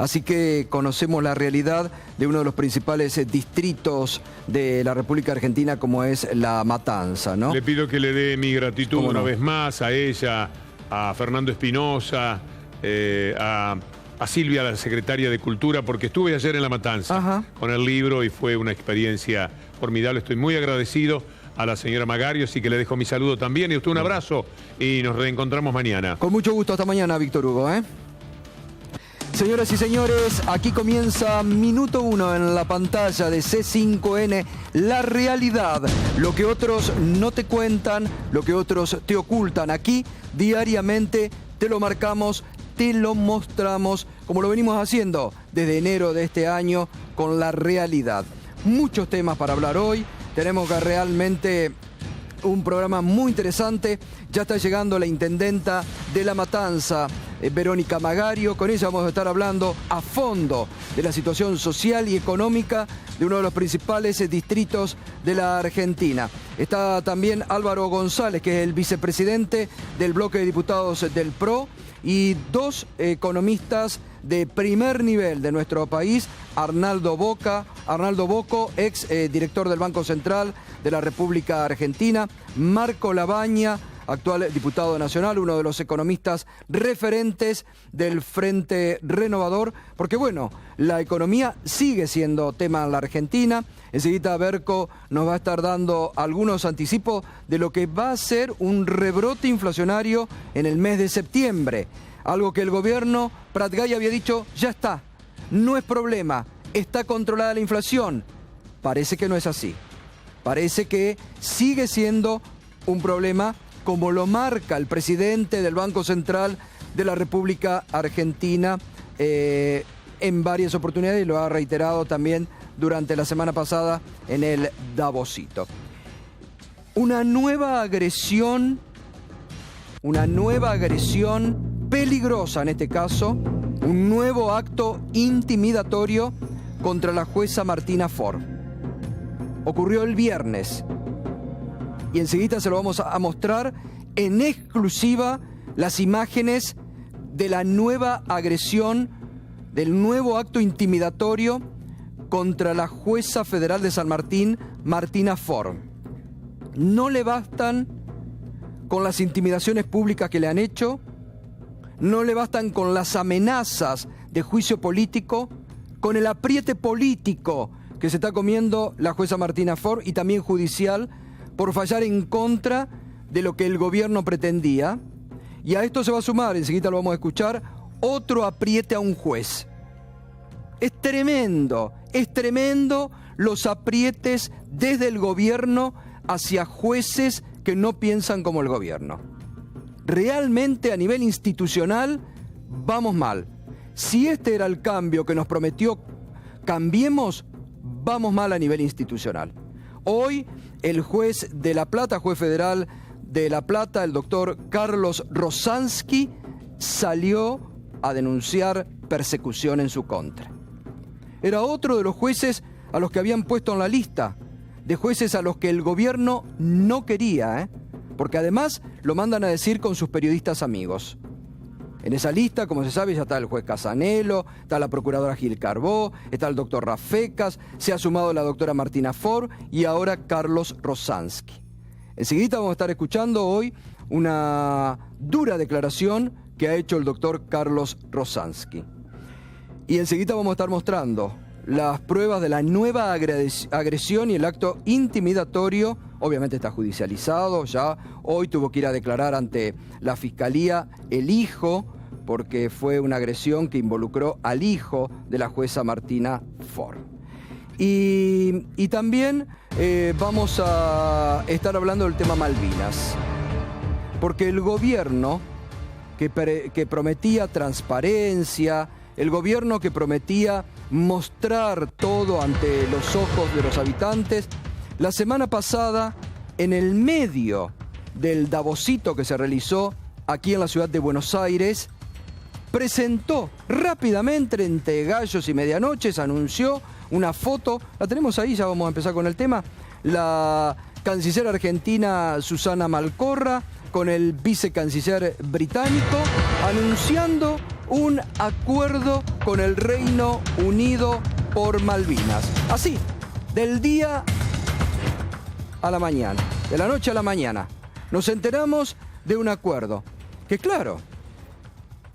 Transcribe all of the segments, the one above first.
Así que conocemos la realidad de uno de los principales distritos de la República Argentina, como es La Matanza, ¿no? Le pido que le dé mi gratitud una vez más a ella, a Fernando Espinosa, a Silvia, la secretaria de Cultura, porque estuve ayer en La Matanza con el libro y fue una experiencia formidable. Estoy muy agradecido a la señora Magario, así que le dejo mi saludo también y a usted un abrazo y nos reencontramos mañana. Con mucho gusto, hasta mañana, Víctor Hugo, ¿eh? Señoras y señores, aquí comienza Minuto 1 en la pantalla de C5N, la realidad, lo que otros no te cuentan, lo que otros te ocultan. Aquí diariamente te lo marcamos, te lo mostramos, como lo venimos haciendo desde enero de este año con la realidad. Muchos temas para hablar hoy, tenemos que realmente un programa muy interesante. Ya está llegando la intendenta de La Matanza, Verónica Magario. Con ella vamos a estar hablando a fondo de la situación social y económica de uno de los principales distritos de la Argentina. Está también Álvaro González, que es el vicepresidente del bloque de diputados del PRO, y dos economistas de primer nivel de nuestro país, Arnaldo Bocco, ex director del Banco Central de la República Argentina, Marco Labaña, actual diputado nacional, uno de los economistas referentes del Frente Renovador, porque bueno, la economía sigue siendo tema en la Argentina. Enseguida Berco nos va a estar dando algunos anticipos de lo que va a ser un rebrote inflacionario en el mes de septiembre. Algo que el gobierno, Prat-Gay había dicho, ya está, no es problema, está controlada la inflación. Parece que no es así. Parece que sigue siendo un problema, como lo marca el presidente del Banco Central de la República Argentina en varias oportunidades, y lo ha reiterado también durante la semana pasada en el Davosito. Una nueva agresión peligrosa en este caso, un nuevo acto intimidatorio contra la jueza Martina Fort. Ocurrió el viernes y enseguida se lo vamos a mostrar en exclusiva las imágenes de la nueva agresión, del nuevo acto intimidatorio contra la jueza federal de San Martín, Martina Fort. No le bastan con las intimidaciones públicas que le han hecho, no le bastan con las amenazas de juicio político, con el apriete político que se está comiendo la jueza Martina Fort y también judicial por fallar en contra de lo que el gobierno pretendía. Y a esto se va a sumar, enseguida lo vamos a escuchar, otro apriete a un juez. Es tremendo los aprietes desde el gobierno hacia jueces que no piensan como el gobierno. Realmente a nivel institucional vamos mal. Si este era el cambio que nos prometió Cambiemos, vamos mal a nivel institucional. Hoy el juez de La Plata, juez federal de La Plata, el doctor Carlos Rosansky, salió a denunciar persecución en su contra. Era otro de los jueces a los que habían puesto en la lista, de jueces a los que el gobierno no quería, porque además lo mandan a decir con sus periodistas amigos. En esa lista, como se sabe, ya está el juez Casanelo, está la procuradora Gil Carbó, está el doctor Rafecas, se ha sumado la doctora Martina Fort y ahora Carlos Rosansky. Enseguida vamos a estar escuchando hoy una dura declaración que ha hecho el doctor Carlos Rosansky. Y enseguida vamos a estar mostrando las pruebas de la nueva agresión y el acto intimidatorio. Obviamente está judicializado ya. Hoy tuvo que ir a declarar ante la Fiscalía el hijo, porque fue una agresión que involucró al hijo de la jueza Martina Fort. Y también vamos a estar hablando del tema Malvinas, porque el gobierno que prometía transparencia, el gobierno que prometía mostrar todo ante los ojos de los habitantes, la semana pasada, en el medio del Davosito que se realizó aquí en la ciudad de Buenos Aires, presentó rápidamente entre gallos y medianoches, anunció una foto, la tenemos ahí, ya vamos a empezar con el tema, la canciller argentina Susana Malcorra con el vicecanciller británico, anunciando un acuerdo con el Reino Unido por Malvinas. Así, del día a la mañana, de la noche a la mañana, nos enteramos de un acuerdo. Que claro,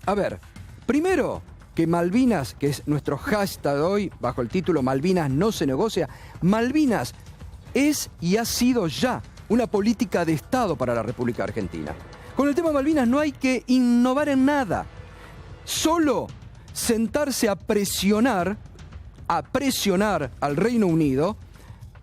a ver, primero que Malvinas, que es nuestro hashtag de hoy, bajo el título Malvinas no se negocia, Malvinas es y ha sido ya una política de Estado para la República Argentina. Con el tema Malvinas no hay que innovar en nada. Solo sentarse a presionar al Reino Unido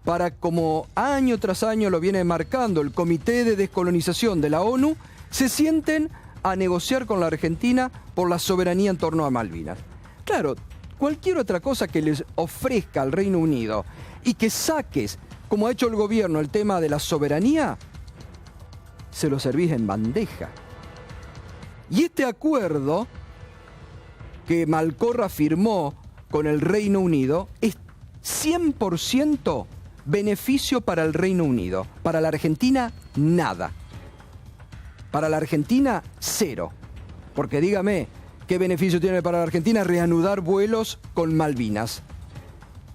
para, como año tras año lo viene marcando el Comité de Descolonización de la ONU, se sienten a negociar con la Argentina por la soberanía en torno a Malvinas. Claro, cualquier otra cosa que les ofrezca al Reino Unido y que saques, como ha hecho el gobierno, el tema de la soberanía, se lo servís en bandeja. Y este acuerdo que Malcorra firmó con el Reino Unido es 100% beneficio para el Reino Unido. Para la Argentina, nada. Para la Argentina, cero. Porque dígame, ¿qué beneficio tiene para la Argentina reanudar vuelos con Malvinas?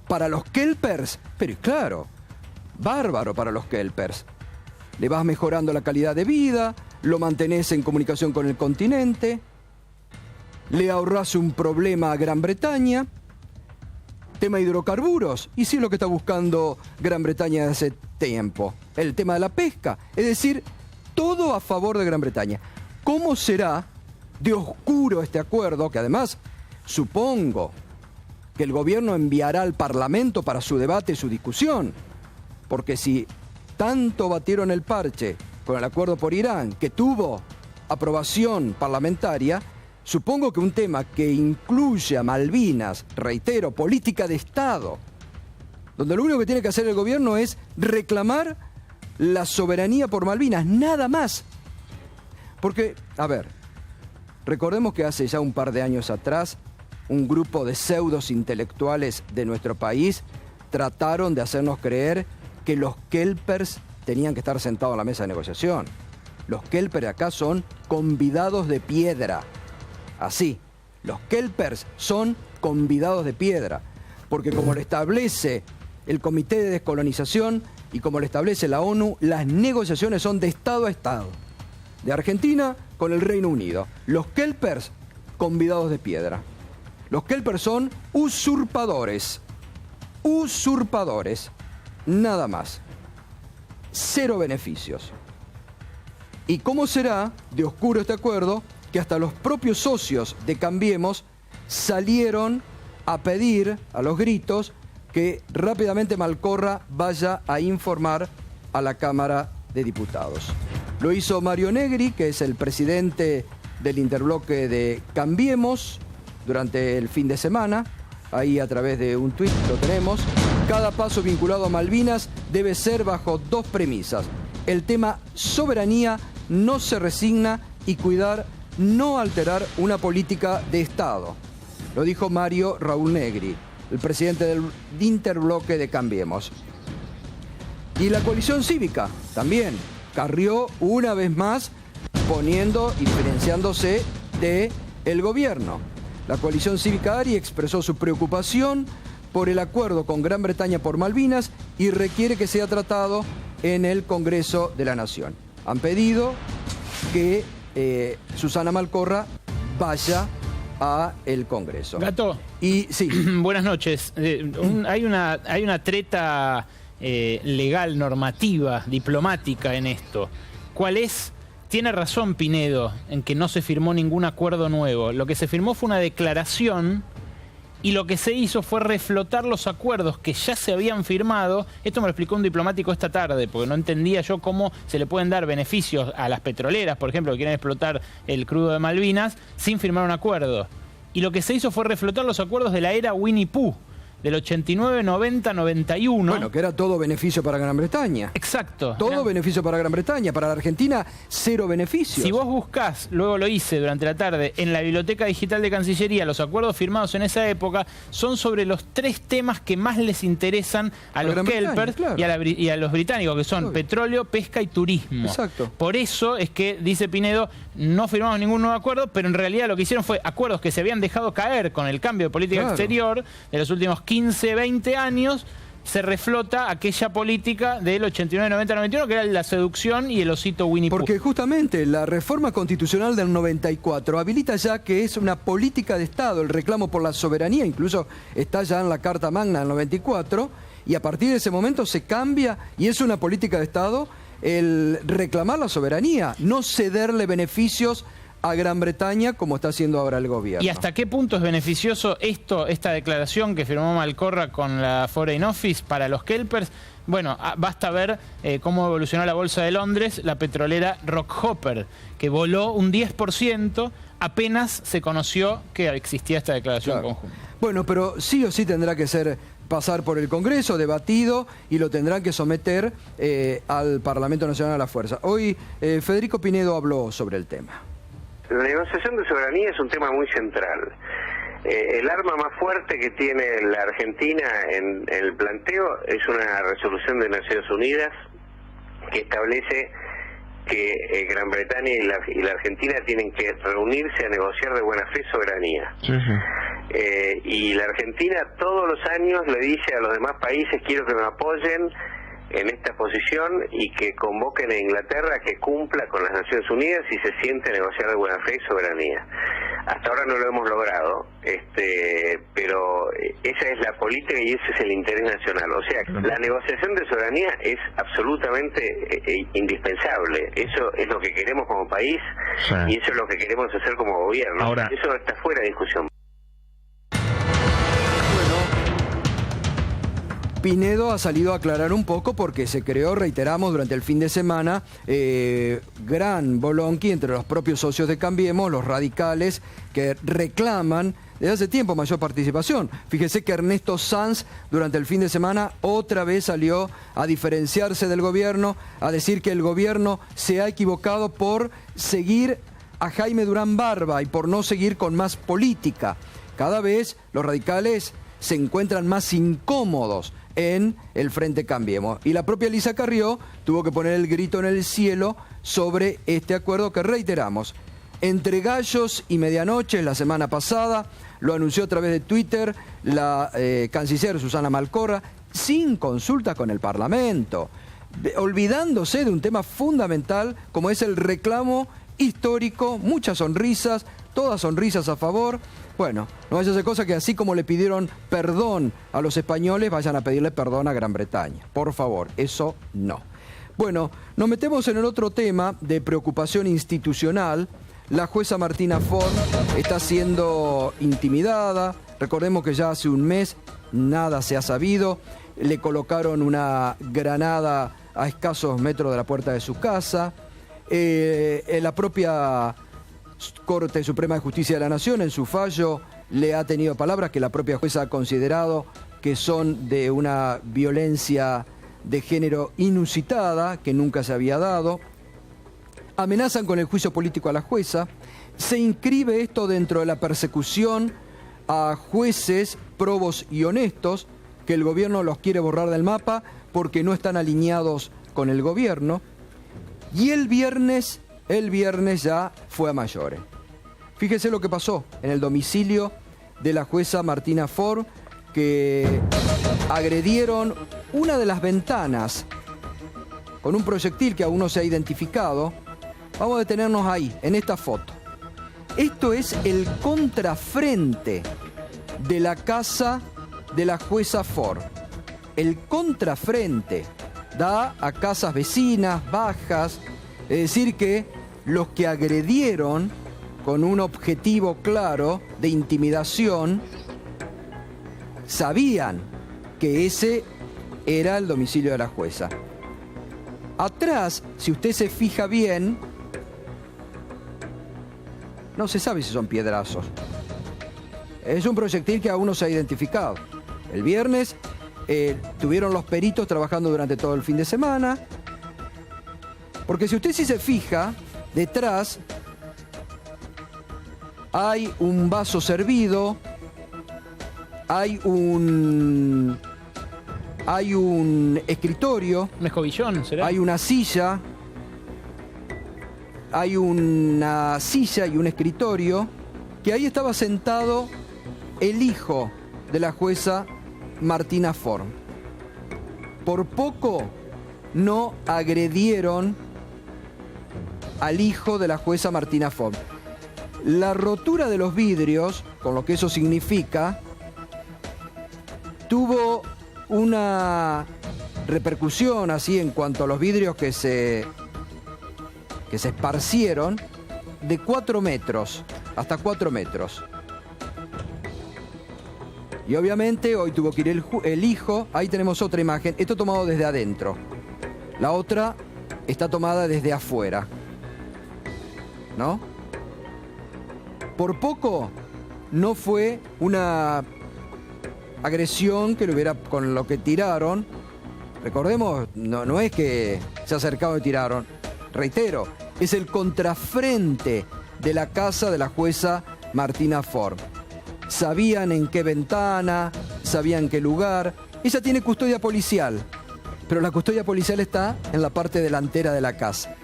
Para los kelpers, pero claro, bárbaro para los kelpers. Le vas mejorando la calidad de vida, lo mantenés en comunicación con el continente, le ahorrás un problema a Gran Bretaña. Tema hidrocarburos, y sí es lo que está buscando Gran Bretaña desde hace tiempo. El tema de la pesca, es decir, todo a favor de Gran Bretaña. ¿Cómo será de oscuro este acuerdo? Que además, supongo que el gobierno enviará al Parlamento para su debate y su discusión. Porque si tanto batieron el parche con el acuerdo por Irán, que tuvo aprobación parlamentaria, supongo que un tema que incluye a Malvinas, reitero, política de Estado, donde lo único que tiene que hacer el gobierno es reclamar la soberanía por Malvinas, nada más. Porque, a ver, recordemos que hace ya un par de años atrás, un grupo de pseudos intelectuales de nuestro país trataron de hacernos creer que los kelpers tenían que estar sentados a la mesa de negociación. Los kelpers acá son convidados de piedra. Así, los kelpers son convidados de piedra, porque como lo establece el Comité de Descolonización y como lo establece la ONU, las negociaciones son de Estado a Estado. De Argentina con el Reino Unido. Los kelpers, convidados de piedra. Los kelpers son usurpadores. Usurpadores. Nada más. Cero beneficios. ¿Y cómo será de oscuro este acuerdo? Que hasta los propios socios de Cambiemos salieron a pedir a los gritos que rápidamente Malcorra vaya a informar a la Cámara de Diputados. Lo hizo Mario Negri, que es el presidente del interbloque de Cambiemos, durante el fin de semana. Ahí a través de un tuit lo tenemos. Cada paso vinculado a Malvinas debe ser bajo dos premisas. El tema soberanía no se resigna y cuidar no alterar una política de Estado. Lo dijo Mario Raúl Negri, el presidente del interbloque de Cambiemos. Y la coalición cívica también carrió una vez más poniendo y diferenciándose del gobierno. La coalición cívica ARI expresó su preocupación por el acuerdo con Gran Bretaña por Malvinas y requiere que sea tratado en el Congreso de la Nación. Han pedido que Susana Malcorra vaya a el Congreso. Gato, y sí. Buenas noches. Hay una treta legal, normativa, diplomática en esto. ¿Cuál es? Tiene razón Pinedo en que no se firmó ningún acuerdo nuevo. Lo que se firmó fue una declaración y lo que se hizo fue reflotar los acuerdos que ya se habían firmado. Esto me lo explicó un diplomático esta tarde, porque no entendía yo cómo se le pueden dar beneficios a las petroleras, por ejemplo, que quieren explotar el crudo de Malvinas, sin firmar un acuerdo. Y lo que se hizo fue reflotar los acuerdos de la era Winnie Pooh. del 89, 90, 91. Bueno, que era todo beneficio para Gran Bretaña. Exacto. Todo beneficio para Gran Bretaña. Para la Argentina, cero beneficios. Si vos buscás, luego lo hice durante la tarde, en la Biblioteca Digital de Cancillería, los acuerdos firmados en esa época son sobre los 3 temas que más les interesan a los kelpers, claro, y a los británicos, que son petróleo, pesca y turismo. Exacto. Por eso es que, dice Pinedo, no firmamos ningún nuevo acuerdo, pero en realidad lo que hicieron fue acuerdos que se habían dejado caer con el cambio de política exterior de los últimos 15, 20 años. Se reflota aquella política del 89, 90, 91, que era la seducción y el osito Winnie Pooh. Porque justamente la reforma constitucional del 94 habilita ya que es una política de Estado, el reclamo por la soberanía, incluso está ya en la Carta Magna del 94, y a partir de ese momento se cambia y es una política de Estado el reclamar la soberanía, no cederle beneficios a Gran Bretaña como está haciendo ahora el gobierno. ¿Y hasta qué punto es beneficioso esta declaración que firmó Malcorra con la Foreign Office para los kelpers? Bueno, basta ver cómo evolucionó la bolsa de Londres, la petrolera Rockhopper, que voló un 10% apenas se conoció que existía esta declaración conjunta. Bueno, pero sí o sí tendrá que pasar por el Congreso, debatido, y lo tendrán que someter al Parlamento Nacional a la fuerza. Hoy Federico Pinedo habló sobre el tema. La negociación de soberanía es un tema muy central. El arma más fuerte que tiene la Argentina en el planteo es una resolución de Naciones Unidas que establece que Gran Bretaña y la Argentina tienen que reunirse a negociar de buena fe soberanía. Y la Argentina todos los años le dice a los demás países: quiero que me apoyen en esta posición y que convoquen a Inglaterra a que cumpla con las Naciones Unidas y se siente a negociar de buena fe y soberanía. Hasta ahora no lo hemos logrado, pero esa es la política y ese es el interés nacional. O sea, la negociación de soberanía es absolutamente indispensable. Eso es lo que queremos como país y eso es lo que queremos hacer como gobierno. Ahora, eso está fuera de discusión. Pinedo ha salido a aclarar un poco porque se creó, reiteramos, durante el fin de semana, gran bolonqui entre los propios socios de Cambiemos, los radicales, que reclaman desde hace tiempo mayor participación. Fíjese que Ernesto Sanz durante el fin de semana otra vez salió a diferenciarse del gobierno, a decir que el gobierno se ha equivocado por seguir a Jaime Durán Barba y por no seguir con más política. Cada vez los radicales se encuentran más incómodos en el Frente Cambiemos. Y la propia Elisa Carrió tuvo que poner el grito en el cielo sobre este acuerdo que, reiteramos, entre gallos y medianoche la semana pasada, lo anunció a través de Twitter la canciller Susana Malcorra, sin consulta con el Parlamento, olvidándose de un tema fundamental como es el reclamo histórico, muchas sonrisas, todas sonrisas a favor. Bueno, no vaya a ser cosa que así como le pidieron perdón a los españoles, vayan a pedirle perdón a Gran Bretaña. Por favor, eso no. Bueno, nos metemos en el otro tema de preocupación institucional. La jueza Martina Ford está siendo intimidada. Recordemos que ya hace un mes nada se ha sabido. Le colocaron una granada a escasos metros de la puerta de su casa. La propia Corte Suprema de Justicia de la Nación, en su fallo, le ha tenido palabras que la propia jueza ha considerado que son de una violencia de género inusitada, que nunca se había dado. Amenazan con el juicio político a la jueza. Se inscribe esto dentro de la persecución a jueces probos y honestos, que el gobierno los quiere borrar del mapa porque no están alineados con el gobierno. Y el viernes ya fue a mayores. Fíjese lo que pasó en el domicilio de la jueza Martina Ford, que agredieron una de las ventanas con un proyectil que aún no se ha identificado. Vamos a detenernos ahí, en esta foto. Esto es el contrafrente de la casa de la jueza Ford. El contrafrente da a casas vecinas, bajas, es decir que los que agredieron con un objetivo claro de intimidación sabían que ese era el domicilio de la jueza. Atrás, si usted se fija bien, no se sabe si son piedrazos. Es un proyectil que aún no se ha identificado. El viernes tuvieron los peritos trabajando durante todo el fin de semana. Porque si usted sí se fija, detrás hay un vaso servido, hay un escritorio. ¿Un escobillón será? Hay una silla. Hay una silla y un escritorio, que ahí estaba sentado el hijo de la jueza Martina Fort. Por poco no agredieron al hijo de la jueza Martina Fort. La rotura de los vidrios, con lo que eso significa, tuvo una repercusión así en cuanto a los vidrios que se esparcieron de 4 metros, hasta 4 metros. Y obviamente hoy tuvo que ir el hijo. Ahí tenemos otra imagen, esto tomado desde adentro. La otra está tomada desde afuera, ¿no? Por poco no fue una agresión que le hubiera con lo que tiraron. Recordemos, no es que se acercaron y tiraron. Reitero, es el contrafrente de la casa de la jueza Martina Fort. Sabían en qué ventana, sabían qué lugar. Ella tiene custodia policial, pero la custodia policial está en la parte delantera de la casa.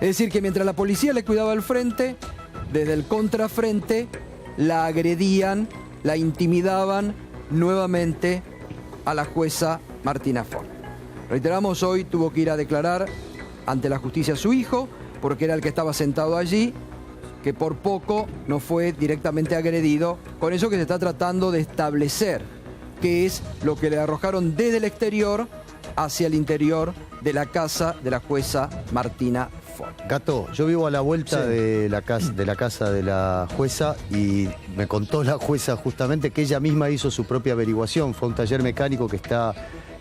Es decir, que mientras la policía le cuidaba el frente, desde el contrafrente la agredían, la intimidaban nuevamente a la jueza Martina Fort. Reiteramos, hoy tuvo que ir a declarar ante la justicia a su hijo, porque era el que estaba sentado allí, que por poco no fue directamente agredido, con eso que se está tratando de establecer, que es lo que le arrojaron desde el exterior hacia el interior de la casa de la jueza Martina Fort. Gato, yo vivo a la vuelta de la casa de la jueza y me contó la jueza justamente que ella misma hizo su propia averiguación. Fue a un taller mecánico que está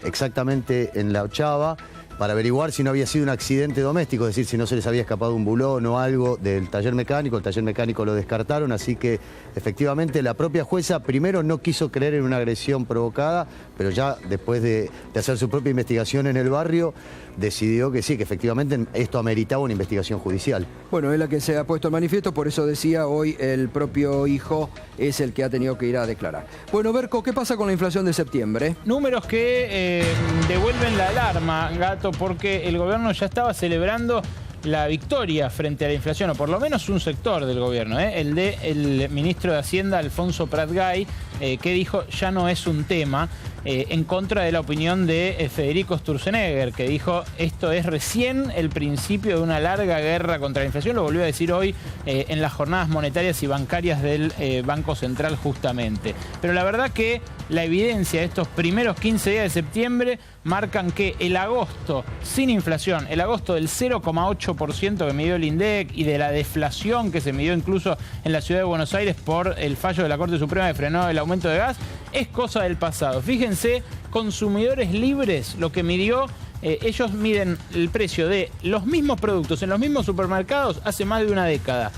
exactamente en la Ochava, para averiguar si no había sido un accidente doméstico, es decir, si no se les había escapado un bulón o algo del taller mecánico. El taller mecánico lo descartaron, así que efectivamente la propia jueza primero no quiso creer en una agresión provocada, pero ya después de hacer su propia investigación en el barrio, decidió que sí, que efectivamente esto ameritaba una investigación judicial. Bueno, es la que se ha puesto en manifiesto, por eso decía hoy el propio hijo es el que ha tenido que ir a declarar. Bueno, Berco, ¿qué pasa con la inflación de septiembre? Números que devuelven la alarma, Gato, porque el gobierno ya estaba celebrando la victoria frente a la inflación, o por lo menos un sector del gobierno, el del ministro de Hacienda, Alfonso Prat-Gay, que dijo ya no es un tema, en contra de la opinión de Federico Sturzenegger, que dijo esto es recién el principio de una larga guerra contra la inflación. Lo volvió a decir hoy en las jornadas monetarias y bancarias del Banco Central justamente. Pero la verdad que la evidencia de estos primeros 15 días de septiembre marcan que el agosto sin inflación, el agosto del 0,8% que midió el INDEC y de la deflación que se midió incluso en la ciudad de Buenos Aires por el fallo de la Corte Suprema que frenó el aumento de gas, es cosa del pasado. Fíjense, Consumidores Libres, lo que midió, ellos miden el precio de los mismos productos en los mismos supermercados hace más de una década.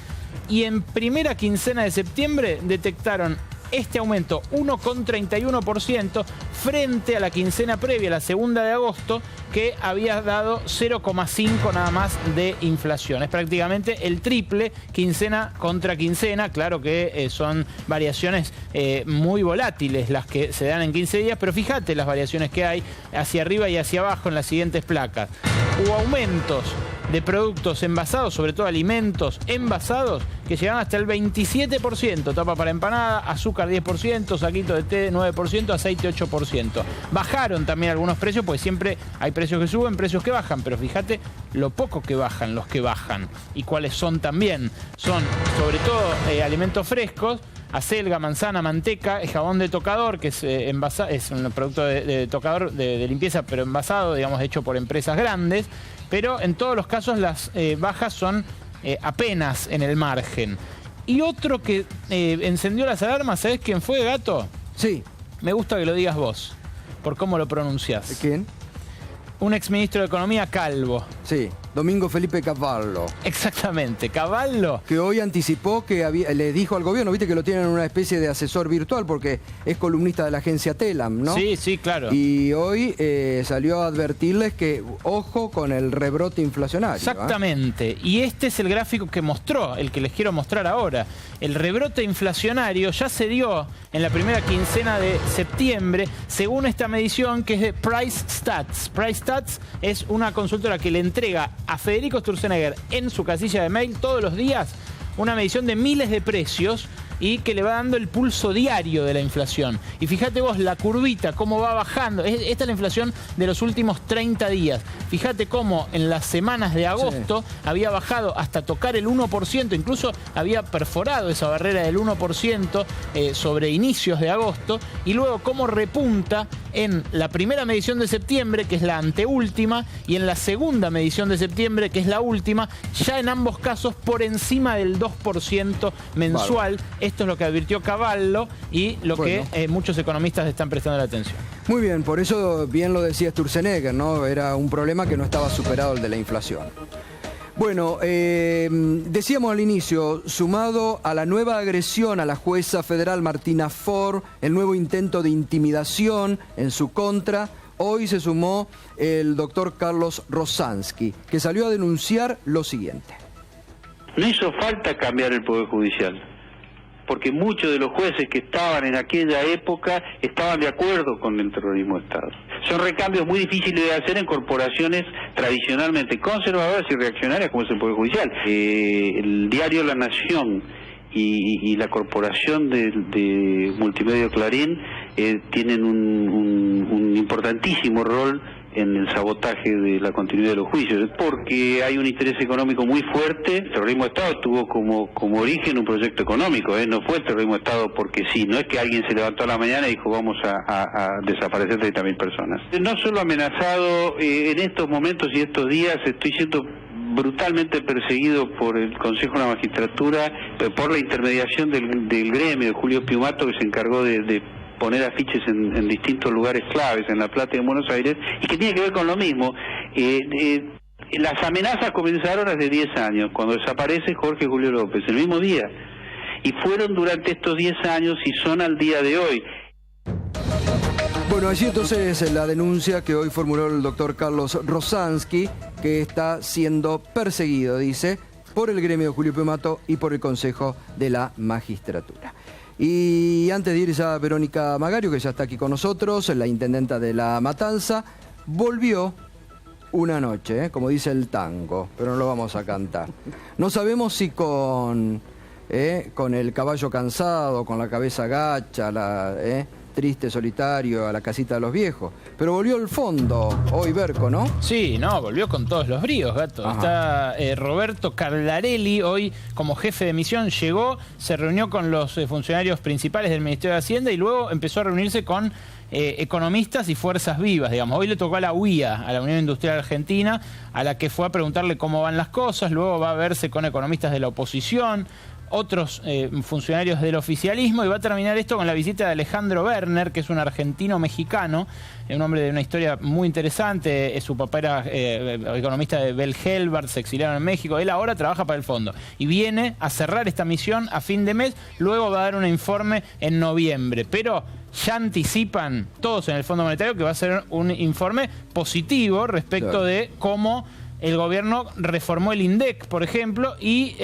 Y en primera quincena de septiembre detectaron este aumento 1,31% frente a la quincena previa, la segunda de agosto, que había dado 0,5 nada más de inflación. Es prácticamente el triple quincena contra quincena. Claro que son variaciones muy volátiles las que se dan en 15 días, pero fíjate las variaciones que hay hacia arriba y hacia abajo en las siguientes placas. Hubo aumentos de productos envasados, sobre todo alimentos envasados, que llegaban hasta el 27%, tapa para empanada, azúcar 10%, saquito de té 9%, aceite 8%. Bajaron también algunos precios, porque siempre hay precios que suben, precios que bajan, pero fíjate lo poco que bajan los que bajan. ¿Y cuáles son también? Son sobre todo alimentos frescos, acelga, manzana, manteca, jabón de tocador, que es un producto de tocador de limpieza, pero envasado, digamos, hecho por empresas grandes. Pero en todos los casos las bajas son apenas en el margen. Y otro que encendió las alarmas, ¿sabés quién fue, Gato? Sí. Me gusta que lo digas vos, por cómo lo pronunciás. ¿Quién? Un exministro de Economía, Calvo. Sí. Domingo Felipe Cavallo. Exactamente, Cavallo. Que hoy anticipó que le dijo al gobierno, viste que lo tienen una especie de asesor virtual porque es columnista de la agencia Telam, ¿no? Sí, sí, claro. Y hoy salió a advertirles que ojo con el rebrote inflacionario. Exactamente. Y este es el gráfico que mostró, el que les quiero mostrar ahora. El rebrote inflacionario ya se dio en la primera quincena de septiembre, según esta medición que es de Price Stats. Price Stats es una consultora que le entrega a Federico Sturzenegger en su casilla de mail todos los días una medición de miles de precios y que le va dando el pulso diario de la inflación. Y fíjate vos la curvita, cómo va bajando. Esta es la inflación de los últimos 30 días. Fíjate cómo en las semanas de agosto había bajado hasta tocar el 1%, incluso había perforado esa barrera del 1% sobre inicios de agosto, y luego cómo repunta en la primera medición de septiembre, que es la anteúltima, y en la segunda medición de septiembre, que es la última, ya en ambos casos por encima del 2% mensual. Vale. Esto es lo que advirtió Cavallo y lo que muchos economistas están prestando la atención. Muy bien, por eso bien lo decía Sturzenegger, ¿no? Era un problema que no estaba superado, el de la inflación. Bueno, decíamos al inicio, sumado a la nueva agresión a la jueza federal Martina Ford, el nuevo intento de intimidación en su contra, hoy se sumó el doctor Carlos Rosansky, que salió a denunciar lo siguiente. No hizo falta cambiar el Poder Judicial, porque muchos de los jueces que estaban en aquella época estaban de acuerdo con el terrorismo de Estado. Son recambios muy difíciles de hacer en corporaciones tradicionalmente conservadoras y reaccionarias como es el Poder Judicial. El diario La Nación y la corporación de Multimedio Clarín tienen un importantísimo rol en el sabotaje de la continuidad de los juicios, porque hay un interés económico muy fuerte. El terrorismo de Estado tuvo como origen un proyecto económico, no fue el terrorismo de Estado porque sí, no es que alguien se levantó a la mañana y dijo vamos a desaparecer 30.000 personas. No solo amenazado, en estos momentos y estos días estoy siendo brutalmente perseguido por el Consejo de la Magistratura, por la intermediación del gremio de Julio Piumato, que se encargó de poner afiches en distintos lugares claves en La Plata y en Buenos Aires, y que tiene que ver con lo mismo. Las amenazas comenzaron hace 10 años, cuando desaparece Jorge Julio López, el mismo día, y fueron durante estos 10 años y son al día de hoy. Bueno, allí entonces la denuncia que hoy formuló el doctor Carlos Rosansky, que está siendo perseguido, dice, por el gremio de Julio Piumato y por el Consejo de la Magistratura. Y antes de ir ya Verónica Magario, que ya está aquí con nosotros, la intendenta de La Matanza, volvió una noche, como dice el tango, pero no lo vamos a cantar. No sabemos si con el caballo cansado, con la cabeza gacha, triste, solitario, a la casita de los viejos. Pero volvió al fondo hoy Berco, ¿no? Sí, no, volvió con todos los bríos, gato. Ajá. Está Roberto Cardarelli hoy como jefe de misión, llegó, se reunió con los funcionarios principales del Ministerio de Hacienda y luego empezó a reunirse con economistas y fuerzas vivas, digamos. Hoy le tocó a la UIA, a la Unión Industrial Argentina, a la que fue a preguntarle cómo van las cosas, luego va a verse con economistas de la oposición, otros funcionarios del oficialismo, y va a terminar esto con la visita de Alejandro Werner, que es un argentino-mexicano, un hombre de una historia muy interesante. Su papá era economista de Bell Helbart, se exiliaron en México. Él ahora trabaja para el fondo y viene a cerrar esta misión a fin de mes. Luego va a dar un informe en noviembre, pero ya anticipan todos en el Fondo Monetario que va a ser un informe positivo respecto de cómo el gobierno reformó el INDEC, por ejemplo, y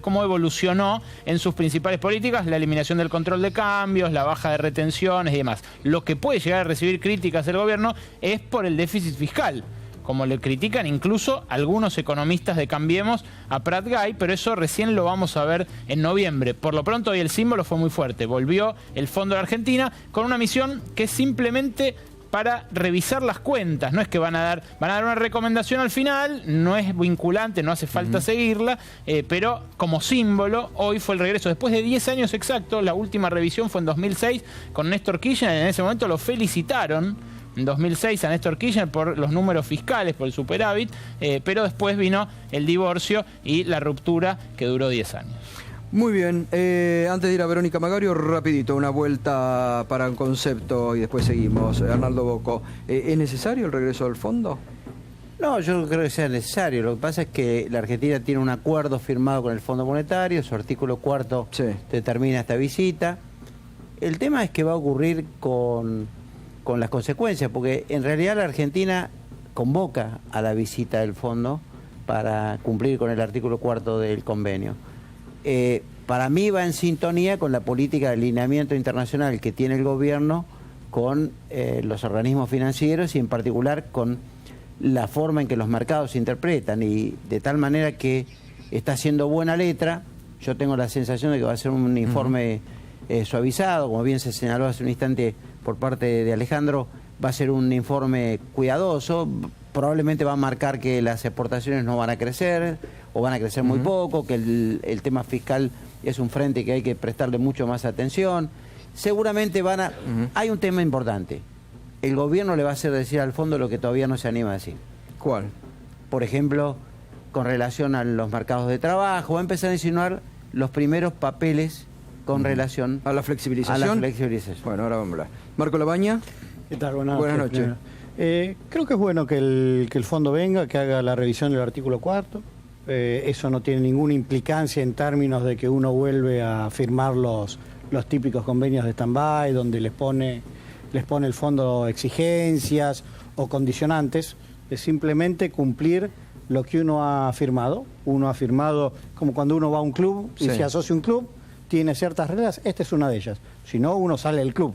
cómo evolucionó en sus principales políticas, la eliminación del control de cambios, la baja de retenciones y demás. Lo que puede llegar a recibir críticas el gobierno es por el déficit fiscal, como le critican incluso algunos economistas de Cambiemos a Prat Gay, pero eso recién lo vamos a ver en noviembre. Por lo pronto hoy el símbolo fue muy fuerte. Volvió el Fondo de Argentina con una misión que simplemente para revisar las cuentas. No es que van a dar una recomendación al final, no es vinculante, no hace falta seguirla, pero como símbolo, hoy fue el regreso. Después de 10 años exactos, la última revisión fue en 2006 con Néstor Kirchner. En ese momento lo felicitaron en 2006 a Néstor Kirchner por los números fiscales, por el superávit, pero después vino el divorcio y la ruptura que duró 10 años. Muy bien, antes de ir a Verónica Magario, rapidito, una vuelta para un concepto y después seguimos. Arnaldo Bocco, ¿es necesario el regreso del fondo? No, yo no creo que sea necesario. Lo que pasa es que la Argentina tiene un acuerdo firmado con el Fondo Monetario, su artículo 4 determina esta visita. El tema es que va a ocurrir con las consecuencias, porque en realidad la Argentina convoca a la visita del fondo para cumplir con el artículo 4 del convenio. Para mí va en sintonía con la política de alineamiento internacional que tiene el gobierno con los organismos financieros y en particular con la forma en que los mercados se interpretan, y de tal manera que está haciendo buena letra. Yo tengo la sensación de que va a ser un informe suavizado, como bien se señaló hace un instante por parte de Alejandro, va a ser un informe cuidadoso, probablemente va a marcar que las exportaciones no van a crecer o van a crecer muy poco, que el tema fiscal es un frente que hay que prestarle mucho más atención. Seguramente hay un tema importante. El gobierno le va a hacer decir al fondo lo que todavía no se anima a decir. ¿Cuál? Por ejemplo, con relación a los mercados de trabajo, va a empezar a insinuar los primeros papeles con relación a la flexibilización. Bueno, ahora vamos a hablar. Marco Labaña. ¿Qué tal? Buenas noches. Creo que es bueno que el fondo venga, que haga la revisión del artículo 4. Eso no tiene ninguna implicancia en términos de que uno vuelve a firmar los típicos convenios de stand-by, donde les pone el fondo exigencias o condicionantes. Es simplemente cumplir lo que uno ha firmado. Uno ha firmado, como cuando uno va a un club y se asocia a un club, tiene ciertas reglas, esta es una de ellas. Si no, uno sale del club.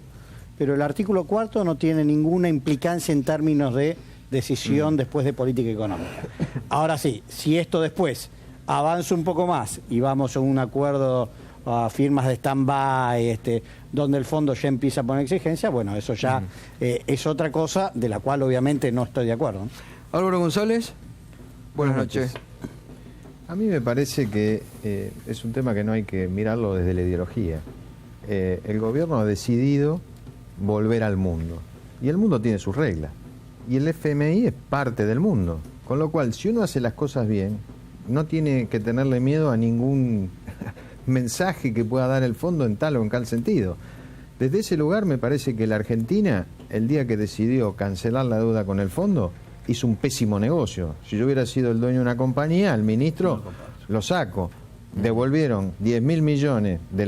Pero el artículo 4 no tiene ninguna implicancia en términos de decisión después de política económica. Ahora sí, si esto después avanza un poco más y vamos a un acuerdo a firmas de stand-by, donde el fondo ya empieza a poner exigencias, bueno, eso ya es otra cosa de la cual obviamente no estoy de acuerdo. Álvaro González, buenas noches. A mí me parece que es un tema que no hay que mirarlo desde la ideología. El gobierno ha decidido volver al mundo, y el mundo tiene sus reglas, y el FMI es parte del mundo, con lo cual si uno hace las cosas bien, no tiene que tenerle miedo a ningún mensaje que pueda dar el fondo en tal o en tal sentido. Desde ese lugar me parece que la Argentina, el día que decidió cancelar la deuda con el fondo, hizo un pésimo negocio. Si yo hubiera sido el dueño de una compañía, al ministro lo saco. Devolvieron 10.000 millones de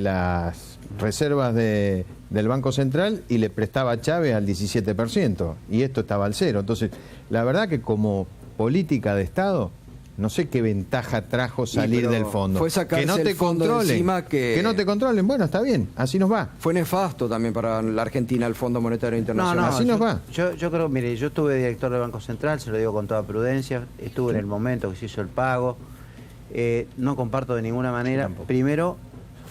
las reservas del Banco Central y le prestaba a Chávez al 17%, y esto estaba al 0. Entonces, la verdad que como política de Estado, no sé qué ventaja trajo salir del fondo. Fue sacarse que no te el fondo controlen, encima que no te controlen. Bueno, está bien, así nos va. Fue nefasto también para la Argentina el Fondo Monetario Internacional. Así nos va. Yo creo, mire, yo estuve director del Banco Central, se lo digo con toda prudencia, estuve en el momento que se hizo el pago, no comparto de ninguna manera. Tampoco. Primero,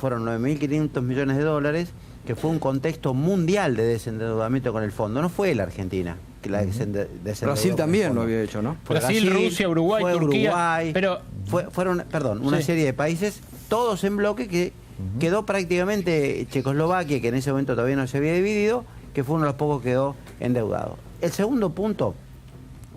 fueron 9.500 millones de dólares, que fue un contexto mundial de desendeudamiento con el fondo, no fue la Argentina. Que la Brasil también lo había hecho, ¿no? Brasil, Rusia, Uruguay, Turquía. Uruguay, pero fueron una serie de países, todos en bloque, que quedó prácticamente Checoslovaquia, que en ese momento todavía no se había dividido, que fue uno de los pocos que quedó endeudado. El segundo punto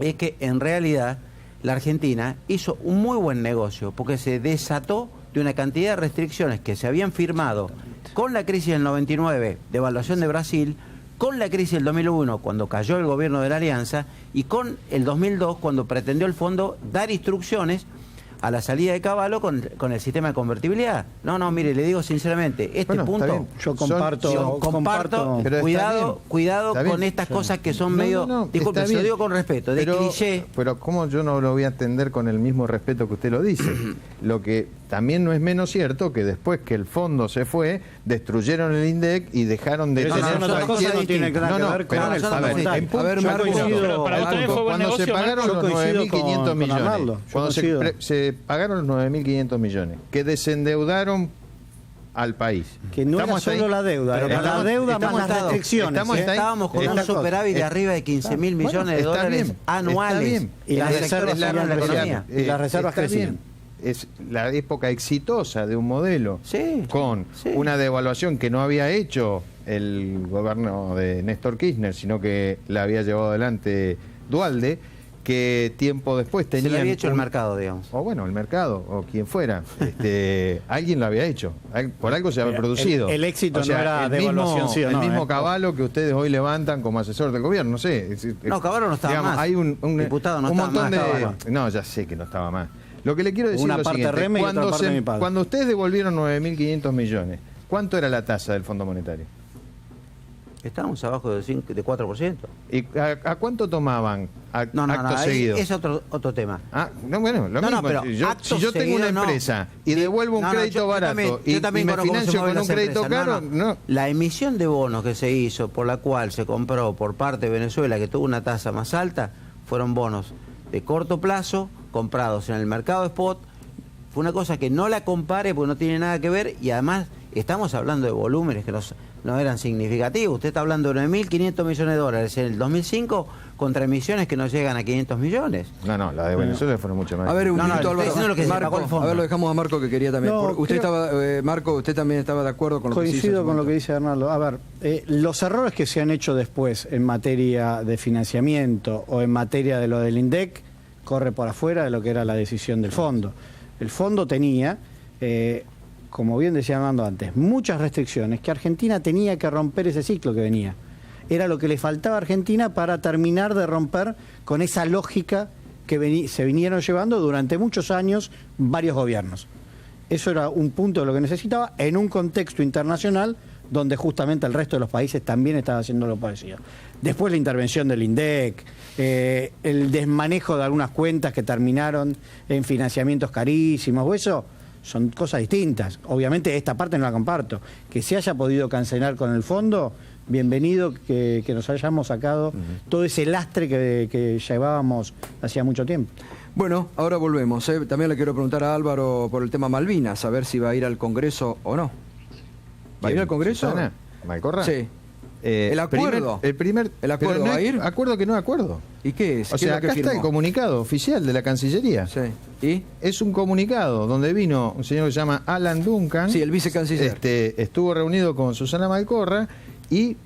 es que en realidad la Argentina hizo un muy buen negocio, porque se desató de una cantidad de restricciones que se habían firmado con la crisis del 99, devaluación de Brasil, con la crisis del 2001, cuando cayó el gobierno de la Alianza, y con el 2002, cuando pretendió el fondo dar instrucciones a la salida de Cavallo con el sistema de convertibilidad. No, mire, le digo sinceramente, punto... Yo comparto, pero cuidado con estas cosas que son medio... Disculpe, se lo digo con respeto, de cliché. Pero ¿cómo yo no lo voy a atender con el mismo respeto que usted lo dice? Lo que también no es menos cierto que después que el fondo se fue, destruyeron el INDEC y dejaron de tener cualquier... No tiene nada que ver con el fondo. A ver, Marco, cuando se pagaron los 9.500 millones, cuando se pagaron los 9.500 millones, que desendeudaron al país. Que no era solo la deuda, era la deuda más las restricciones. Estábamos con un superávit de arriba de 15.000 millones de dólares anuales. Y las reservas de la economía. Y las reservas crecían. Es la época exitosa de un modelo con una devaluación que no había hecho el gobierno de Néstor Kirchner, sino que la había llevado adelante Duhalde, que tiempo después tenían... Se lo había hecho el mercado, digamos. O bueno, el mercado, o quien fuera. Alguien lo había hecho. Por algo se había producido. El éxito o sea, no era el devaluación, mismo, sí o no. El mismo Cavallo que ustedes hoy levantan como asesor del gobierno, no sé. No, Cavallo no estaba digamos, más. Hay un diputado no un estaba montón más, de... estaba No, ya sé que no estaba más. Lo que le quiero decir Una es lo parte siguiente. Reme y otra parte de mi padre. Cuando ustedes devolvieron 9.500 millones, ¿cuánto era la tasa del Fondo Monetario? Estábamos abajo de 4%. ¿Y a cuánto tomaban acto seguido? Es otro tema. No, bueno, lo mismo. Pero si yo tengo una empresa y devuelvo un crédito barato y me financio con un crédito caro, no. La emisión de bonos que se hizo, por la cual se compró por parte de Venezuela, que tuvo una tasa más alta, fueron bonos de corto plazo, comprados en el mercado spot. Fue una cosa que no la compare porque no tiene nada que ver, y además estamos hablando de volúmenes que no eran significativos. Usted está hablando de 9.500 millones de dólares en el 2005 contra emisiones que no llegan a 500 millones. No, la de Venezuela fueron mucho más. A ver, un minuto, Álvaro. Lo que Marco, a ver, lo dejamos a Marco, que quería también. Marco, usted también estaba de acuerdo con lo que se hizo. Coincido con lo que dice Arnaldo. A ver, los errores que se han hecho después en materia de financiamiento o en materia de lo del INDEC corre por afuera de lo que era la decisión del fondo. El fondo tenía, como bien decía Arnaldo antes, muchas restricciones que Argentina tenía que romper ese ciclo que venía. Era lo que le faltaba a Argentina para terminar de romper con esa lógica que se vinieron llevando durante muchos años varios gobiernos. Eso era un punto de lo que necesitaba en un contexto internacional donde justamente el resto de los países también estaba haciendo lo parecido. Después la intervención del INDEC, el desmanejo de algunas cuentas que terminaron en financiamientos carísimos, o eso son cosas distintas. Obviamente esta parte no la comparto. Que se haya podido cancelar con el fondo, bienvenido que nos hayamos sacado todo ese lastre que llevábamos hacía mucho tiempo. Bueno, ahora volvemos. También le quiero preguntar a Álvaro por el tema Malvinas, a ver si va a ir al Congreso o no. ¿Va a ir al Congreso? ¿Susana Malcorra? Sí. El acuerdo. ¿El acuerdo va a ir? Acuerdo que no acuerdo. ¿Y qué es? O sea, acá está el comunicado oficial de la Cancillería. Sí. ¿Y? Es un comunicado donde vino un señor que se llama Alan Duncan. Sí, el vicecanciller. Estuvo reunido con Susana Malcorra y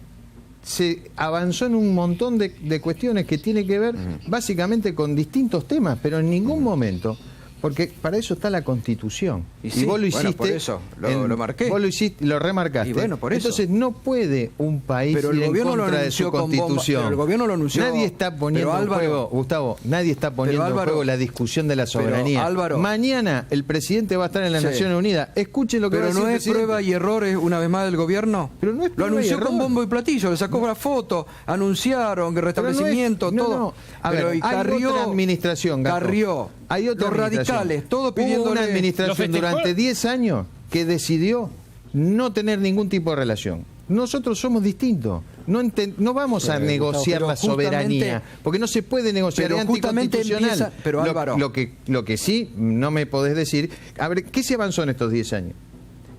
se avanzó en un montón de cuestiones que tiene que ver básicamente con distintos temas, pero en ningún momento, porque para eso está la Constitución. Y vos lo hiciste. Bueno, por eso lo marqué. Vos lo hiciste, lo remarcaste. Y bueno, por eso. Entonces no puede un país pero el ir gobierno en contra lo de su anunció Constitución. Pero el gobierno lo anunció. Nadie está poniendo en juego, Gustavo, nadie está poniendo en juego la discusión de la soberanía. Álvaro, mañana el presidente va a estar en las Naciones Unidas. Escuchen lo que va a decir Pero el no es presidente. prueba y errores una vez más del gobierno. Pero no es lo prueba anunció y error. con bombo y platillo, le sacó la foto, anunciaron que restablecimiento, todo. No. A ver, pero y hay otra administración, Gato. Carrió. Hay otra los radicales, todo pidiendo una administración durante 10 años que decidió no tener ningún tipo de relación. Nosotros somos distintos. No vamos a negociar la soberanía, porque no se puede negociar, es anticonstitucional. Pero Álvaro, lo que sí no me podés decir, a ver, ¿qué se avanzó en estos 10 años?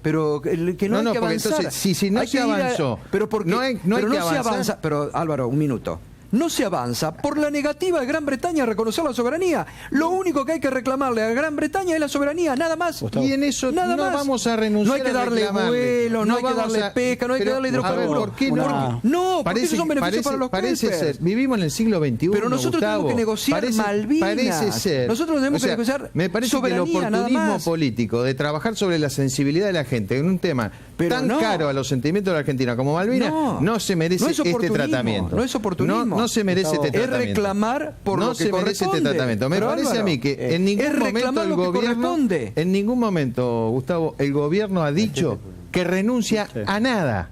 Pero que no hay que avanzar. Entonces, si no se avanzó, pero porque no hay pero que no avanzar. se avanza. Pero Álvaro, un minuto. No se avanza por la negativa de Gran Bretaña a reconocer la soberanía. Lo único que hay que reclamarle a Gran Bretaña es la soberanía, nada más. Y en eso nada no más. No hay que darle vuelo, no hay que darle pesca, no hay que darle hidrocarburos. ¿Por qué no? No, porque esos son beneficios para los parece Kuipers. ser, vivimos en el siglo XXI, pero nosotros tenemos que negociar Malvinas. Parece ser. Nosotros tenemos que negociar me parece soberanía, que el oportunismo político de trabajar sobre la sensibilidad de la gente en un tema tan caro a los sentimientos de la Argentina como Malvinas, no se merece este tratamiento. No es oportunismo. No se merece este tratamiento. Es reclamar por no lo que se merece corresponde. este tratamiento. Me parece Álvaro, a mí que en ningún momento el gobierno, en ningún momento, Gustavo, el gobierno ha dicho que renuncia a nada.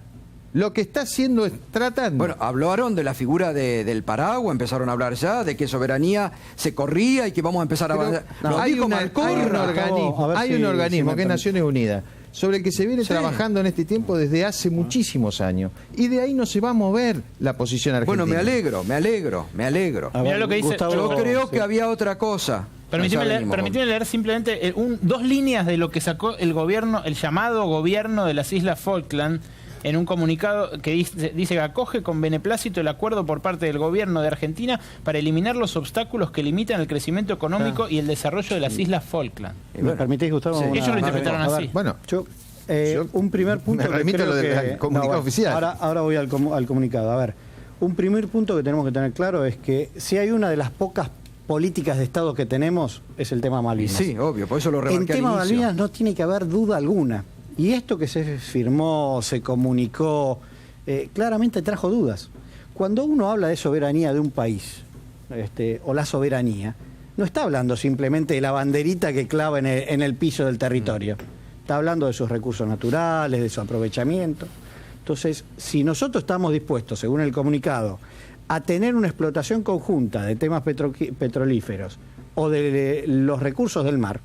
Lo que está haciendo es tratando. Bueno, hablaron de la figura del paraguas, empezaron a hablar ya de que soberanía se corría y que vamos a empezar a avanzar. Hay un organismo que es Naciones Unidas, sobre el que se viene trabajando en este tiempo desde hace muchísimos años. Y de ahí no se va a mover la posición argentina. Bueno, me alegro. Mirá lo que dice. Yo creo que había otra cosa. Permíteme leer simplemente dos líneas de lo que sacó el gobierno, el llamado gobierno de las Islas Falkland, en un comunicado que dice que acoge con beneplácito el acuerdo por parte del gobierno de Argentina para eliminar los obstáculos que limitan el crecimiento económico y el desarrollo de las Islas Falkland. ¿Me permitís, Gustavo? Ellos lo interpretaron así. Bueno, yo un primer punto. Me remito a lo del comunicado oficial. Ahora voy al comunicado. A ver, un primer punto que tenemos que tener claro es que si hay una de las pocas políticas de Estado que tenemos es el tema Malvinas. Sí, obvio, por eso lo remarqué. En tema Malvinas no tiene que haber duda alguna. Y esto que se firmó, se comunicó, claramente trajo dudas. Cuando uno habla de soberanía de un país, o la soberanía, no está hablando simplemente de la banderita que clava en el piso del territorio. Está hablando de sus recursos naturales, de su aprovechamiento. Entonces, si nosotros estamos dispuestos, según el comunicado, a tener una explotación conjunta de temas petrolíferos o de los recursos del mar,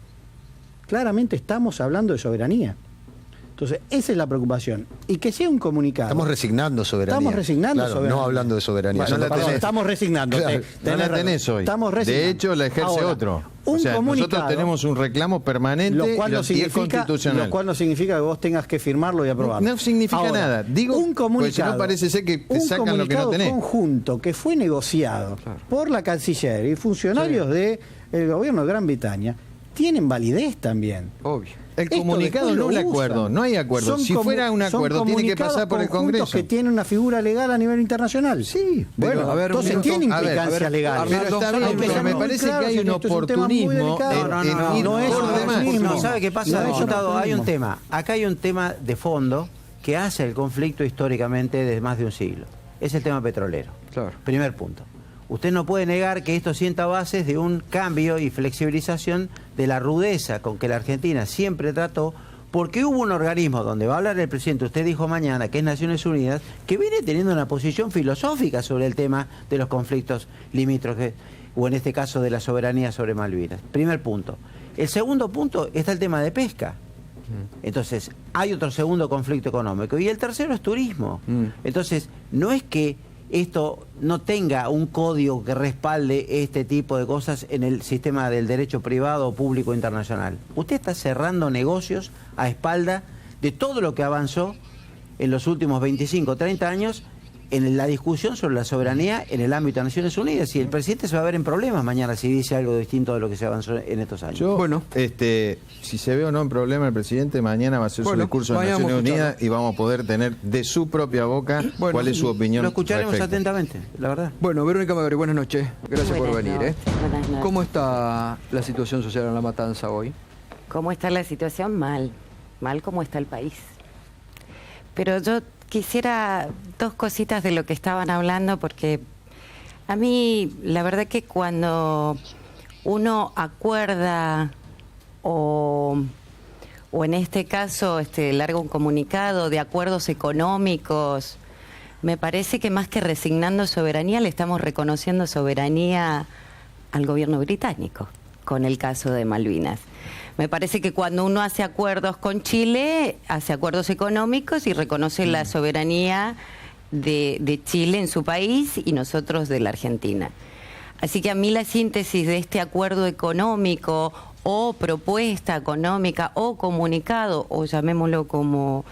claramente estamos hablando de soberanía. Entonces, esa es la preocupación. Y que sea un comunicado. Estamos resignando soberanía. Estamos resignando soberanía. No hablando de soberanía. Bueno, estamos resignando. Claro, no la tenés hoy. De hecho, la ejerce otro. O sea, nosotros tenemos un reclamo permanente lo cual y es constitucional. Lo cual no significa que vos tengas que firmarlo y aprobarlo. No significa nada. Digo, un comunicado, pues si no parece ser que te sacan lo que no tenés. Un conjunto que fue negociado por la Canciller y funcionarios del gobierno de Gran Bretaña tienen validez también. Obvio. El comunicado no el acuerdo, no hay acuerdo. Si fuera un acuerdo, tiene que pasar por el Congreso. Que tiene una figura legal a nivel internacional. Sí, bueno, a ver, entonces tiene implicancia legal. Pero está bien, pero me parece que hay un oportunismo en ir por demás. No, ¿sabe qué pasa, diputado? Hay un tema. Acá hay un tema de fondo que hace el conflicto históricamente desde más de un siglo. Es el tema petrolero. Claro. Primer punto. Usted no puede negar que esto sienta bases de un cambio y flexibilización de la rudeza con que la Argentina siempre trató, porque hubo un organismo donde va a hablar el presidente, usted dijo mañana, que es Naciones Unidas, que viene teniendo una posición filosófica sobre el tema de los conflictos limítrofes, o en este caso de la soberanía sobre Malvinas. Primer punto. El segundo punto está el tema de pesca. Entonces, hay otro segundo conflicto económico. Y el tercero es turismo. Entonces, no es que esto no tenga un código que respalde este tipo de cosas en el sistema del derecho privado o público internacional. Usted está cerrando negocios a espalda de todo lo que avanzó en los últimos 25, 30 años en la discusión sobre la soberanía en el ámbito de Naciones Unidas, y el presidente se va a ver en problemas mañana si dice algo distinto de lo que se avanzó en estos años. Bueno, si se ve o no en problema el presidente, mañana va a hacer su discurso en Naciones Unidas y vamos a poder tener de su propia boca cuál es su opinión. Lo escucharemos atentamente, la verdad. Bueno, Verónica Magri, buenas noches. Gracias por venir. ¿Cómo está la situación social en La Matanza hoy? ¿Cómo está la situación? Mal como está el país. Pero yo quisiera dos cositas de lo que estaban hablando, porque a mí la verdad que cuando uno acuerda o en este caso larga un comunicado de acuerdos económicos, me parece que más que resignando soberanía le estamos reconociendo soberanía al gobierno británico con el caso de Malvinas. Me parece que cuando uno hace acuerdos con Chile, hace acuerdos económicos y reconoce la soberanía de Chile en su país y nosotros de la Argentina. Así que a mí la síntesis de este acuerdo económico o propuesta económica o comunicado, o llamémoslo como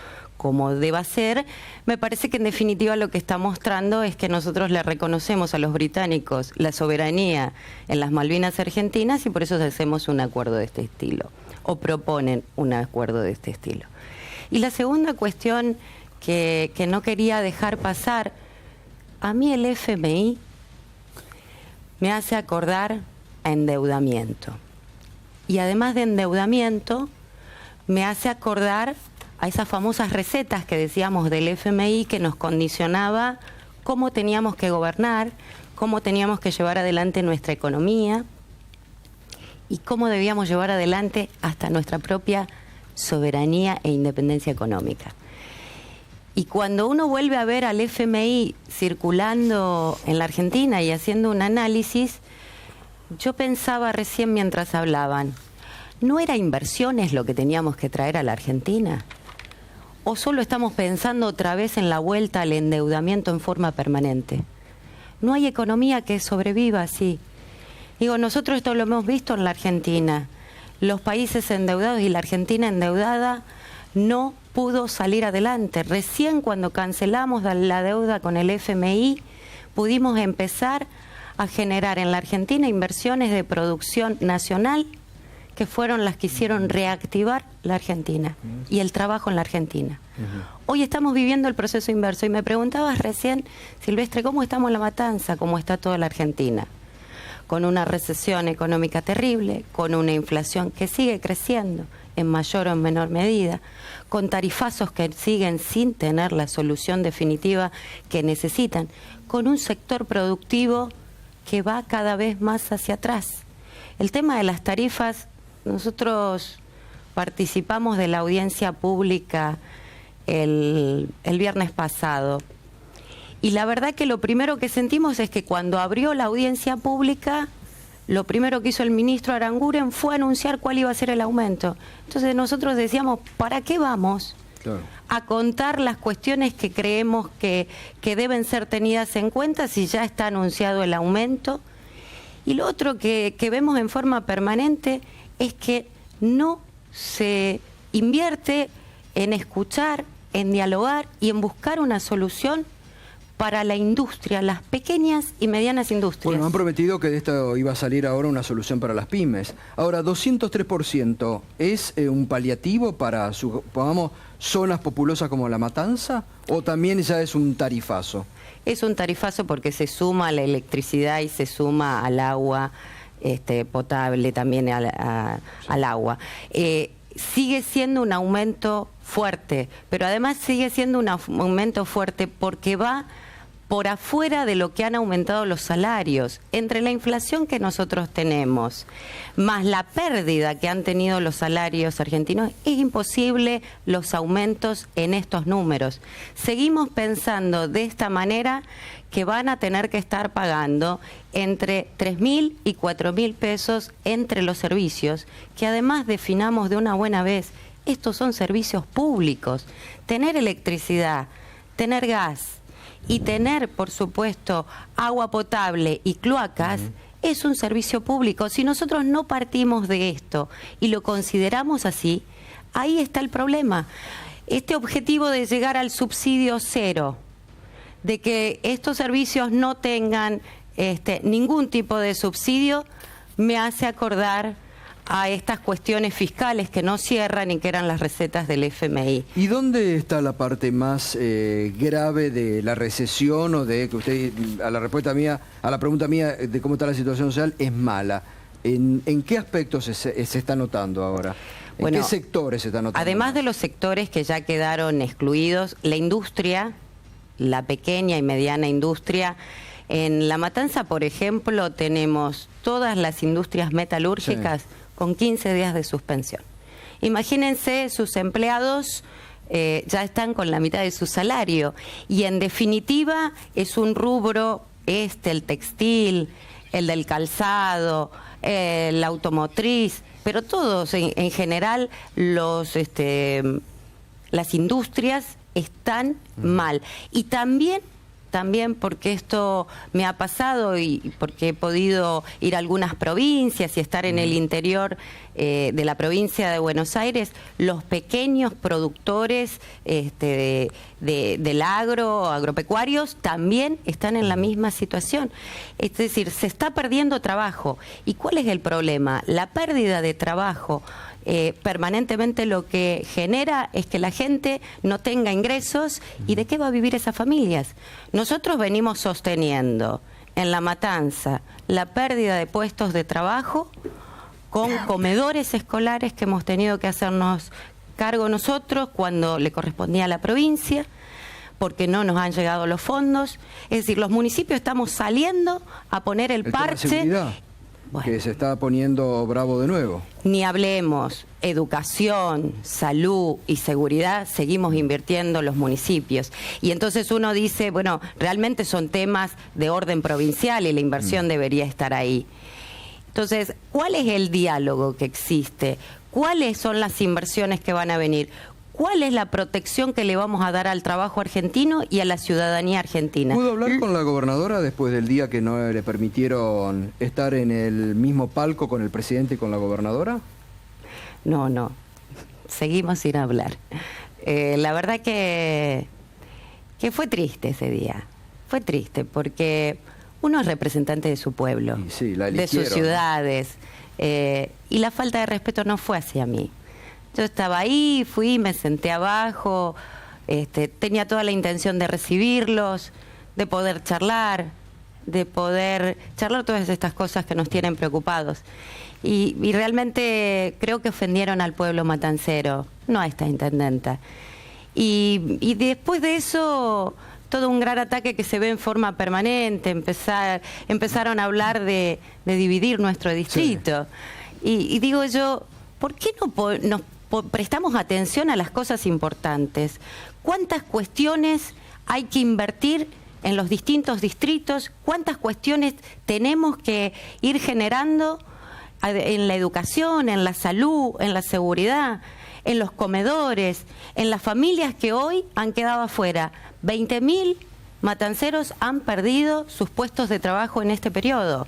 deba ser, me parece que en definitiva lo que está mostrando es que nosotros le reconocemos a los británicos la soberanía en las Malvinas argentinas y por eso hacemos un acuerdo de este estilo, o proponen un acuerdo de este estilo. Y la segunda cuestión que no quería dejar pasar, a mí el FMI me hace acordar a endeudamiento. Y además de endeudamiento, me hace acordar a esas famosas recetas que decíamos del FMI que nos condicionaba cómo teníamos que gobernar, cómo teníamos que llevar adelante nuestra economía y cómo debíamos llevar adelante hasta nuestra propia soberanía e independencia económica. Y cuando uno vuelve a ver al FMI circulando en la Argentina y haciendo un análisis, yo pensaba recién mientras hablaban, ¿no era inversiones lo que teníamos que traer a la Argentina? ¿O solo estamos pensando otra vez en la vuelta al endeudamiento en forma permanente? No hay economía que sobreviva así. Digo, nosotros esto lo hemos visto en la Argentina. Los países endeudados y la Argentina endeudada no pudo salir adelante. Recién cuando cancelamos la deuda con el FMI, pudimos empezar a generar en la Argentina inversiones de producción nacional que fueron las que hicieron reactivar la Argentina y el trabajo en la Argentina. Hoy estamos viviendo el proceso inverso y me preguntabas recién, Silvestre, ¿cómo estamos en La Matanza? ¿Cómo está toda la Argentina? con una recesión económica terrible, con una inflación que sigue creciendo en mayor o en menor medida, con tarifazos que siguen sin tener la solución definitiva que necesitan, con un sector productivo que va cada vez más hacia atrás. El tema de las tarifas, nosotros participamos de la audiencia pública el viernes pasado, y la verdad que lo primero que sentimos es que cuando abrió la audiencia pública, lo primero que hizo el ministro Aranguren fue anunciar cuál iba a ser el aumento. Entonces nosotros decíamos, ¿para qué vamos a contar las cuestiones que creemos que deben ser tenidas en cuenta si ya está anunciado el aumento? Y lo otro que vemos en forma permanente es que no se invierte en escuchar, en dialogar y en buscar una solución para la industria, las pequeñas y medianas industrias. Bueno, han prometido que de esto iba a salir ahora una solución para las pymes. Ahora, 203%, ¿es un paliativo para, supongamos, zonas populosas como La Matanza? ¿O también ya es un tarifazo? Es un tarifazo porque se suma a la electricidad y se suma al agua potable, también al agua. Sigue siendo un aumento fuerte, pero además sigue siendo un aumento fuerte porque va por afuera de lo que han aumentado los salarios. Entre la inflación que nosotros tenemos, más la pérdida que han tenido los salarios argentinos, es imposible los aumentos en estos números. Seguimos pensando de esta manera que van a tener que estar pagando entre 3.000 y 4.000 pesos entre los servicios, que además definamos de una buena vez, estos son servicios públicos. Tener electricidad, tener gas y tener, por supuesto, agua potable y cloacas, es un servicio público. Si nosotros no partimos de esto y lo consideramos así, ahí está el problema. Este objetivo de llegar al subsidio cero, de que estos servicios no tengan ningún tipo de subsidio, me hace acordar a estas cuestiones fiscales que no cierran y que eran las recetas del FMI. ¿Y dónde está la parte más grave de la recesión o de que usted, a la pregunta mía de cómo está la situación social, es mala? ¿En qué aspectos se está notando ahora? ¿En qué sectores se está notando? Además de los sectores que ya quedaron excluidos, la industria, la pequeña y mediana industria. En La Matanza, por ejemplo, tenemos todas las industrias metalúrgicas con 15 días de suspensión. Imagínense, sus empleados ya están con la mitad de su salario y en definitiva es un rubro, el textil, el del calzado, la automotriz, pero todos en general las industrias están mal. Y también porque esto me ha pasado y porque he podido ir a algunas provincias y estar en el interior de la provincia de Buenos Aires, los pequeños productores del agropecuarios también están en la misma situación. Es decir, se está perdiendo trabajo. ¿Y cuál es el problema? La pérdida de trabajo permanentemente lo que genera es que la gente no tenga ingresos. ¿Y de qué va a vivir esas familias? Nosotros venimos sosteniendo en La Matanza la pérdida de puestos de trabajo con comedores escolares que hemos tenido que hacernos cargo nosotros cuando le correspondía a la provincia, porque no nos han llegado los fondos. Es decir, los municipios estamos saliendo a poner el parche. Bueno, que se está poniendo bravo de nuevo. Ni hablemos, educación, salud y seguridad, seguimos invirtiendo los municipios. Y entonces uno dice, bueno, realmente son temas de orden provincial y la inversión debería estar ahí. Entonces, ¿cuál es el diálogo que existe? ¿Cuáles son las inversiones que van a venir? ¿Cuál es la protección que le vamos a dar al trabajo argentino y a la ciudadanía argentina? ¿Pudo hablar con la gobernadora después del día que no le permitieron estar en el mismo palco con el presidente y con la gobernadora? No. Seguimos sin hablar. La verdad que fue triste ese día. Fue triste porque uno es representante de su pueblo, de sus ciudades, y la falta de respeto no fue hacia mí. Yo estaba ahí, fui, me senté abajo, tenía toda la intención de recibirlos, de poder charlar, de poder charlar todas estas cosas que nos tienen preocupados. Y realmente creo que ofendieron al pueblo matancero, no a esta intendenta. Y después de eso, todo un gran ataque que se ve en forma permanente, empezaron a hablar de dividir nuestro distrito. Sí. Y digo yo, ¿por qué no prestamos atención a las cosas importantes? ¿Cuántas cuestiones hay que invertir en los distintos distritos? ¿Cuántas cuestiones tenemos que ir generando en la educación, en la salud, en la seguridad, en los comedores, en las familias que hoy han quedado afuera? 20.000 matanceros han perdido sus puestos de trabajo en este periodo.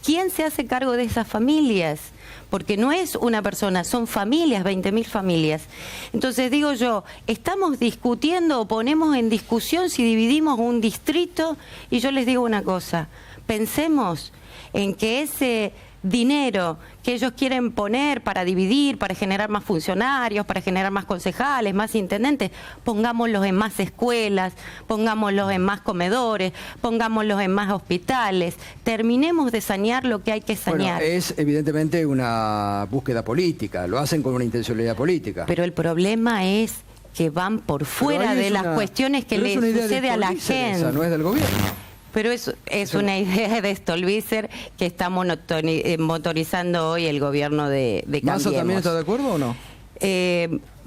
¿Quién se hace cargo de esas familias? Porque no es una persona, son familias, 20.000 familias. Entonces digo yo, estamos discutiendo o ponemos en discusión si dividimos un distrito, y yo les digo una cosa, pensemos en que ese dinero que ellos quieren poner para dividir, para generar más funcionarios, para generar más concejales, más intendentes, pongámoslos en más escuelas, pongámoslos en más comedores, pongámoslos en más hospitales, terminemos de sanear lo que hay que sanear. Bueno, es evidentemente una búsqueda política, lo hacen con una intencionalidad política. Pero el problema es que van por fuera de las cuestiones que le sucede a la gente. Esa no es del gobierno. Pero es una idea de Stolbizer que está motorizando hoy el gobierno de Cambiemos. ¿Massa también está de acuerdo o no?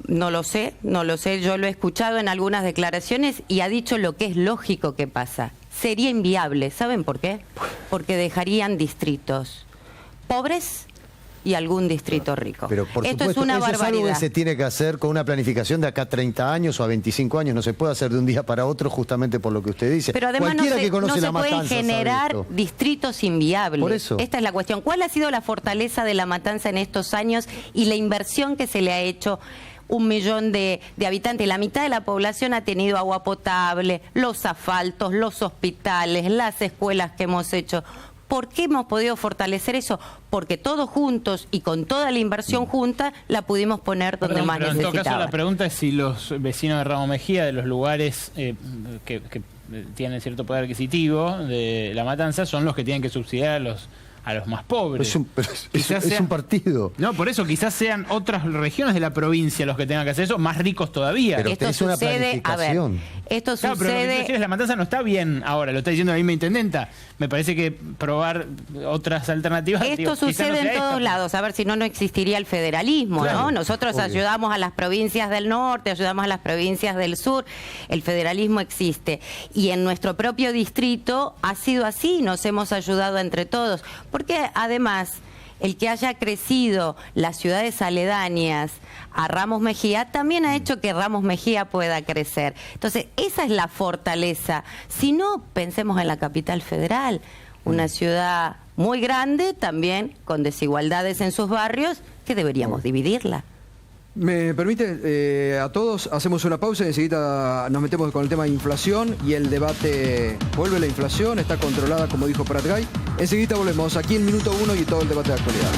No lo sé, yo lo he escuchado en algunas declaraciones y ha dicho lo que es lógico que pasa. Sería inviable, ¿saben por qué? Porque dejarían distritos pobres y algún distrito rico. Pero por Esto supuesto, es una eso barbaridad. es algo que se tiene que hacer con una planificación de acá a 30 años o a 25 años. No se puede hacer de un día para otro justamente por lo que usted dice. Pero además Cualquiera que conoce no se La pueden Matanza generar distritos inviables. Por eso. Esta es la cuestión. ¿Cuál ha sido la fortaleza de La Matanza en estos años y la inversión que se le ha hecho? 1 millón de habitantes, la mitad de la población ha tenido agua potable, los asfaltos, los hospitales, las escuelas que hemos hecho. ¿Por qué hemos podido fortalecer eso? Porque todos juntos y con toda la inversión junta la pudimos poner donde más necesitaba. En todo caso, la pregunta es si los vecinos de Ramos Mejía, de los lugares que tienen cierto poder adquisitivo de La Matanza, son los que tienen que subsidiar a los más pobres. Es un partido. No, por eso quizás sean otras regiones de la provincia los que tengan que hacer eso, más ricos todavía. Pero esto es una sucede, planificación. Esto claro, sucede... Pero La Matanza no está bien ahora, lo está diciendo la misma intendenta. Me parece que probar otras alternativas... Esto sucede en todos lados. A ver, si no existiría el federalismo, claro, ¿no? Nosotros ayudamos a las provincias del norte, ayudamos a las provincias del sur. El federalismo existe. Y en nuestro propio distrito ha sido así, nos hemos ayudado entre todos. Porque además, el que haya crecido las ciudades aledañas a Ramos Mejía también ha hecho que Ramos Mejía pueda crecer. Entonces, esa es la fortaleza. Si no, pensemos en la capital federal, una ciudad muy grande, también con desigualdades en sus barrios, que deberíamos dividirla. Me permite, a todos hacemos una pausa y enseguida nos metemos con el tema de inflación y el debate. Vuelve la inflación, está controlada como dijo Prat Gay. Enseguida volvemos aquí en Minuto 1 y todo el debate de actualidad.